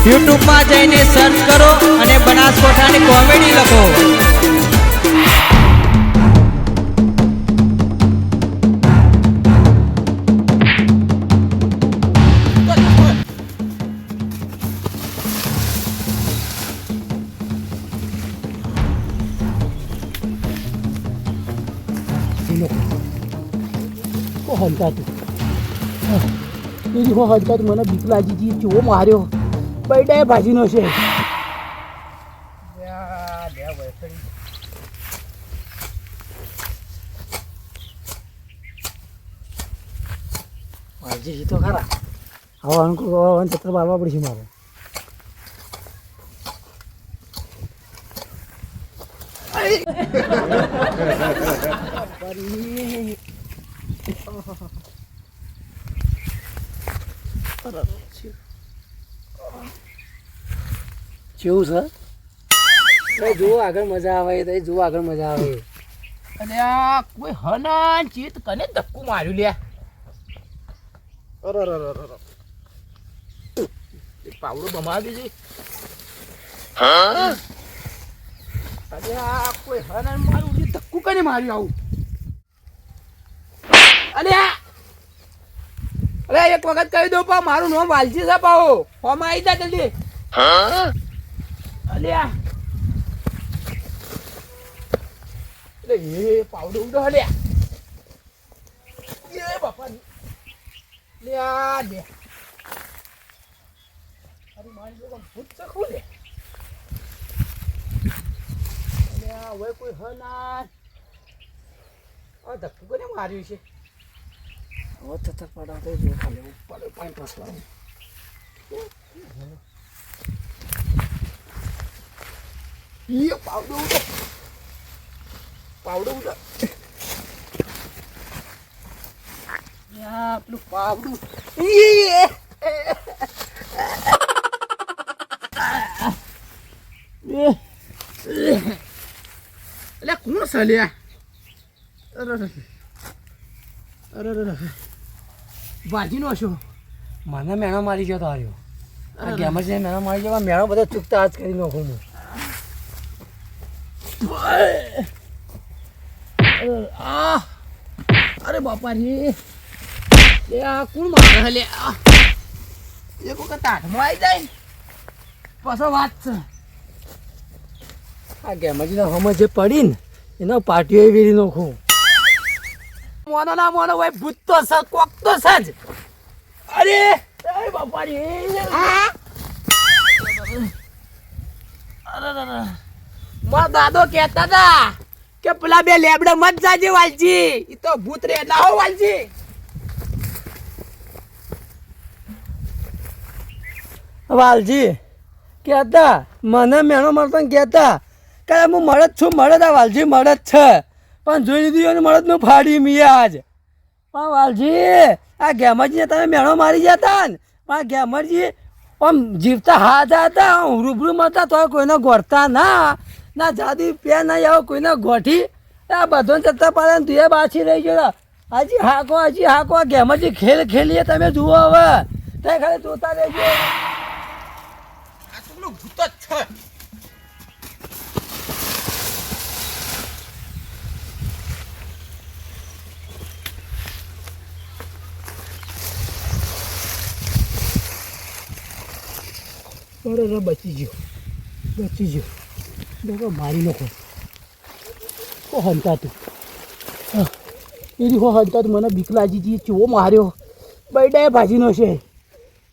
યુટ્યુબમાં જઈને સર્ચ કરો અને બનાસકાંઠાની કોમેડી લખો. હલકા મને બીક લાગી હતી. ચો માર્યો બૈડાએ ભાજીનો છે. ભાજી તો ખરા હવાનું ચત્ર બારવા પડશે મારે. કેવું છે જુઓ આગળ મજા આવે. જુઓ આગળ મજા આવે. અને આ કોઈ હનાન ચિત કને ધક્કું માર્યું લે. પાવડો બમાવી દીધી. અરે આ કોઈ હનાન મારું ધક્કું કને માર્યું આવું. અરે અરે એક વખત કહી દો પા મારું નામ વાલજી છે પાઓ ફોર્મ આવી જા જલ્દી. અલ્યા અરે એ પાવડો ઉડો હલ્યા એ બાપા લ્યા દે અરે મારી જો ભૂત ચખું લે. અલ્યા હવે કોઈ હ ના આ ધક્કું કોને માર્યું છે. હવે થતા પડાવતો જો ખાલી ઉપર પાણી પાસવાનું. એ પાવડો ઉડો યા પેલું પાવડું એટલે કોણ સલ્યા. અરે ભાજીનો છો. મને મેણો મારી ગયો તો હાર્યો. આ ગેમર છે મેણો મારી ગયો. મેણો બધા ચૂકતા હાથ કરી નાખું હું. અરે બાપા રે લે આ કોણ મારે લે. એક વખત હાથમાં આવી જાય પાછો વાત છે. આ ગેમરજીના હમણાં જે પડી ને એનો પાટીઓ વેરી નાખું. મોનો ના મોનો ભાઈ ભૂત તો છે કોક તો છે જ. અરે બાપા રે મારા દાદો કહેતા હતા કે પેલા બે લેબડા મત જાજે વાલજી ઈ તો ભૂત રે ના હો વાલજી. વાલજી કહેતા મને મેણો મારતો કહેતા કે હું મળદ છું. મળદ આ વાલજી મળદ છે પણ જોઈ લીધું મળદનું ફાડી મી આજ. પણ વાલજી આ ગેમરજીને તમે મેણો મારી જતા ને પણ ગેમરજી આમ જીવતા હાથ હતા રૂબરૂ મળતા તો કોઈને ગોઠતા ના જાદી પે નહીં આવો કોઈને ગોઠી. આ બધો ચત્તા પાડે તું એ બાછી રહી ગયો. હજી હાકો ગેમરજી ખેલ ખેલીએ તમે જુઓ હવે તે ખાલી જોતા રહેજો. આ તો પેલું ભૂત જ છે. બરોબર બચી ગયો લોકો મારી નાખો. ઓ હંતાતું એની હંતાતું મને બીક લાગી હતી. ચો માર્યો બૈડાએ ભાજીનો છે.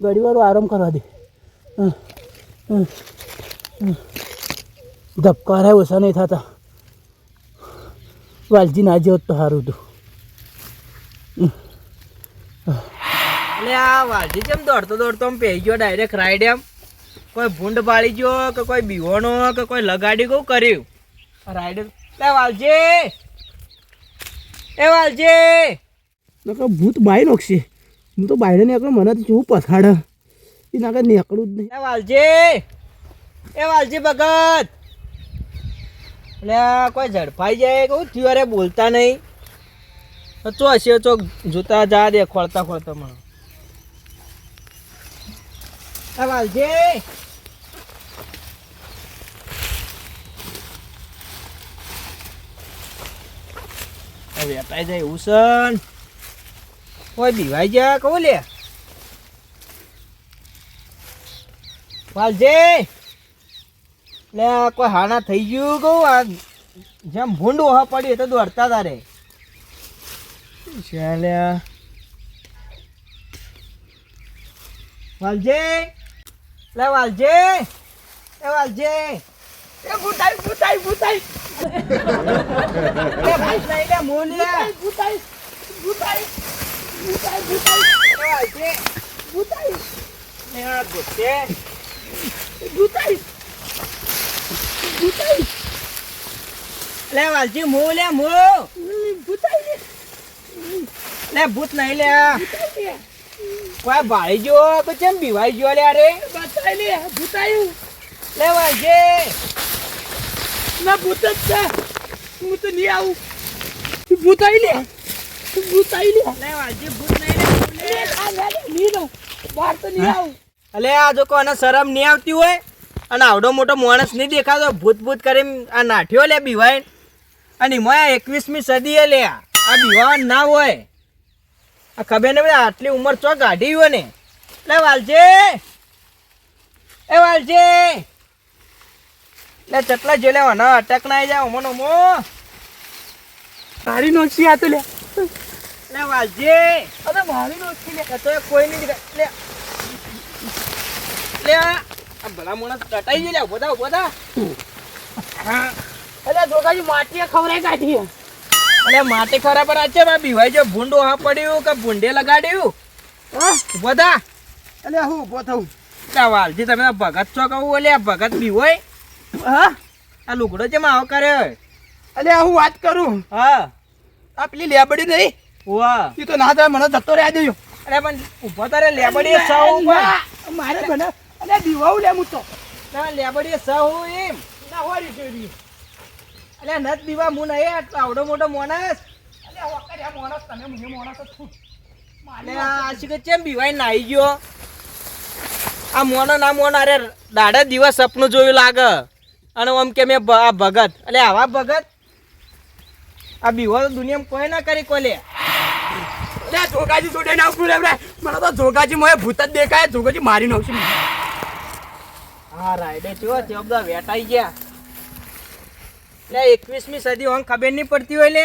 ઘડીવાળો આરામ કરવા દે. ધબકારા ઓછા નહીં થતા. વાલજી ના જેવો તો સારું હતું. એટલે આ વાલજી કેમ દોડતો આમ પેઈ ગયો ડાયરેક્ટ રાઈડ એમ. કોઈ ભૂંડ પાડી ગયો કે કોઈ બીવાનો કે કોઈ લગાડી ગયું કર્યું રાઈડ. વાલજી ભૂત બાઈ નાખશે. હું તો બાયડે નીકળું મને તો શું પછાડે એ નાખે નીકળું જ નહીં. વાલજી ભગત એટલે કોઈ ઝડપાઈ જાય કહું થયું અરે બોલતા નહીં. ચો હશે ચોક જોતા જા દે ખોળતા મને. આ વાલજી વેટાઈ જાય ઉસન કોઈ બીવાઈ જાય કહું લે વાલજી લે કોઈ હાના થઈ ગયું કહું આ જેમ ભૂંડું હા પડ્યું તો દોડતા તારે ચાલે વાલજી લે વાલજી એ વાલજી એ ભૂતાઈ ભૂતાઈ ભૂતાઈ એ ભાઈ લઈ લે મોલિયા ભૂતાઈ ભૂતાઈ ભૂતાઈ વાલજી ભૂતાઈ ને આ ગોતે ભૂતાઈ ભૂતાઈ લે વાલજી મો લે મો ભૂતાઈ લે ભૂત નહીં લે કોઈ ભાઈ જો તો કેમ બીવાઈ ગયો લે અરે બચાઈ લે ભૂતાઈ લે વાલજી ના ભૂત જ છે હું તો નહીં આવું ભૂતાઈ લે ભૂતાઈ લે લે વાલજી ભૂત નહીં લે નહીં રહું બહાર તો નહીં આવું અલે આ જો કોને શરમ નહીં આવતી હોય અને આવડો મોટો માણસ નહીં દેખાતો ભૂત ભૂત કરીને આ નાઠ્યો લે બીવાય અને એમાં 21મી સદી લે આ બીવા ના હોય આ ખબર ને આટલી ઉંમર ચો કાઢી હોય ને લે વાલજી એ વાલજી લે ચટલા જો લે ના અટક ના જાય ઓમનો મો મારી નોખી આ તો લે લે વાલજી અરે મારી નોખી લે તો કોઈ નહીં લે લે આ ભલા માણસ ટટાઈ ગયો લે બધા બધા અરે જોગાજી માટીએ ખવરાઈ કાઢી અલે માટી ખરાબર આ છે બા બીવાઈ જો ભૂંડો હા પડ્યું કે ભૂંડે લગાડ્યું બધા અલે હું ઉભો થઉં વાલજી તમે ભગત છો કહું ઓલે ભગત બીવોય હા આ લુગડો છે આવો કરે અલે હું વાત કરું હા આ પેલી લેબડી નહીં વાહ એ તો ના થાય મને જતો રહ્યા દેજો અરે પણ ઉભો તારે લેબડી સૌ મારે બને અલે દીવાઉ લે હું તો ના લેબડી સૌ એમ ના હોરી જોઈ અલે નત દીવા મું નહીં આવડો મોટો માણસ અલે વખત આ માણસ તમે મને માણસ જ છું અલે આ શીખે ચેમ બીવાઈ નાઈ ગયો આ મોનો ના મોનો અરે દાડા દિવસ સપનું જોયું લાગે અને આમ કે મેં આ ભગત એટલે આવા ભગત આ બીવો તો દુનિયામાં કોઈ ના કરી કોલે અલે જોગાજી જોડે ના આવતું રે મને તો જોગાજી મોય ભૂત જ દેખાય જોગાજી મારી નાખશે હા રાઈડે જો તે બધા વેટાઈ ગયા લે 21મી સદી ઓમ ખબર નહીં પડતી હોય લે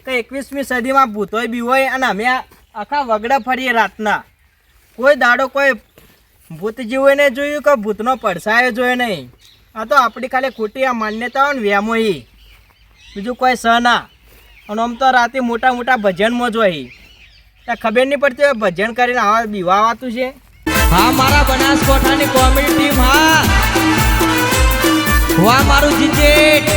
કે 21મી સદીમાં ભૂત હોય બી હોય અને અમે આખા વગડા ફરીએ રાતના કોઈ દાડો કોઈ ભૂત જેવું નહીં જોયું કે ભૂતનો પડસાયો જોયો નહીં આ તો આપણી ખાલી ખોટી આ માન્યતાઓ ને વ્યામો બીજું કોઈ સ ના અને આમ તો રાતે મોટા મોટા ભજનમાં જ હોય ત્યાં ખબર નહીં પડતી હોય ભજન કરીને આવા બીવા આવતું છે હા મારા બનાસકોઠાની કોમેડી ટીમ હા વાહ મારું જીજેટ